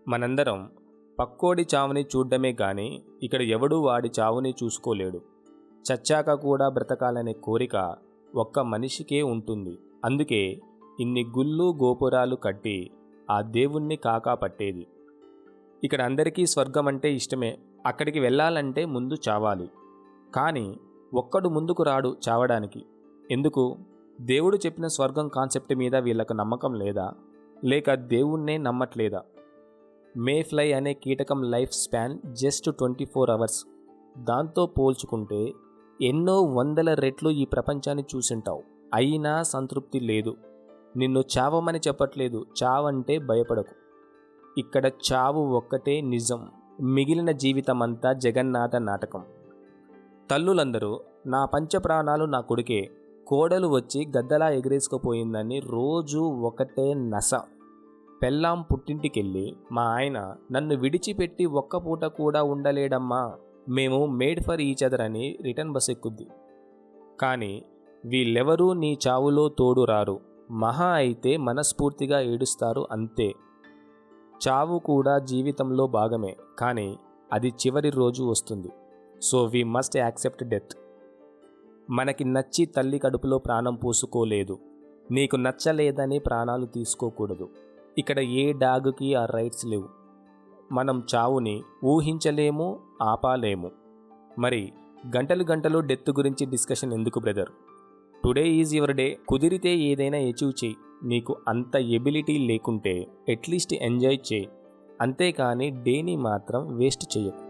మనందరం పక్కోడి చావుని చూడ్డమే గాని ఇక్కడ ఎవడూ వాడి చావుని చూసుకోలేడు. చచ్చాక కూడా బ్రతకాలనే కోరిక ఒక్క మనిషికే ఉంటుంది. అందుకే ఇన్ని గుళ్ళు గోపురాలు కట్టి ఆ దేవుణ్ణి కాకా పట్టేది. ఇక్కడ అందరికీ స్వర్గం అంటే ఇష్టమే. అక్కడికి వెళ్ళాలంటే ముందు చావాలి. కానీ ఒక్కడు ముందుకు రాడు చావడానికి. ఎందుకు? దేవుడు చెప్పిన స్వర్గం కాన్సెప్ట్ మీద వీళ్ళకు నమ్మకం లేదా? లేక దేవుణ్ణే నమ్మట్లేదా? మే ఫ్లై అనే కీటకం లైఫ్ స్పాన్ జస్ట్ 24 అవర్స్. దాంతో పోల్చుకుంటే ఎన్నో వందల రెట్లు ఈ ప్రపంచాన్ని చూసింటావు. అయినా సంతృప్తి లేదు. నిన్ను చావమని చెప్పట్లేదు, చావంటే భయపడకు. ఇక్కడ చావు ఒక్కటే నిజం, మిగిలిన జీవితమంతా జగన్నాథ నాటకం. తల్లులందరూ నా పంచప్రాణాలు నా కొడుకే, కోడలు వచ్చి గద్దలా ఎగిరేసుకుపోయిందని రోజు ఒకటే నస. పెళ్ళాం పుట్టింటికెళ్ళి మా ఆయన నన్ను విడిచిపెట్టి ఒక్క పూట కూడా ఉండలేడమ్మా, మేము మేడ్ ఫర్ ఈచ్ అదర్ అని రిటర్న్ బస్ ఎక్కుద్ది. కానీ వీళ్ళెవరూ నీ చావులో తోడు రారు. మహా అయితే మనస్ఫూర్తిగా ఏడుస్తారు అంతే. చావు కూడా జీవితంలో భాగమే, కానీ అది చివరి రోజు వస్తుంది. So we must accept death. మనకి నచ్చి తల్లి కడుపులో ప్రాణం పూసుకోలేదు. నీకు నచ్చలేదని ప్రాణాలు తీసుకోకూడదు. ఇక్కడ ఏ డాగుకి ఆ రైట్స్ లేవు. మనం చావుని ఊహించలేము, ఆపాలేము. మరి గంటలు గంటలు డెత్ గురించి డిస్కషన్ ఎందుకు brother? Today is your day. కుదిరితే ఏదైనా అచీవ్ చేయి. నీకు అంత ఎబిలిటీ లేకుంటే అట్లీస్ట్ ఎంజాయ్ చేయి. అంతేకాని డేని మాత్రం వేస్ట్ చేయకు.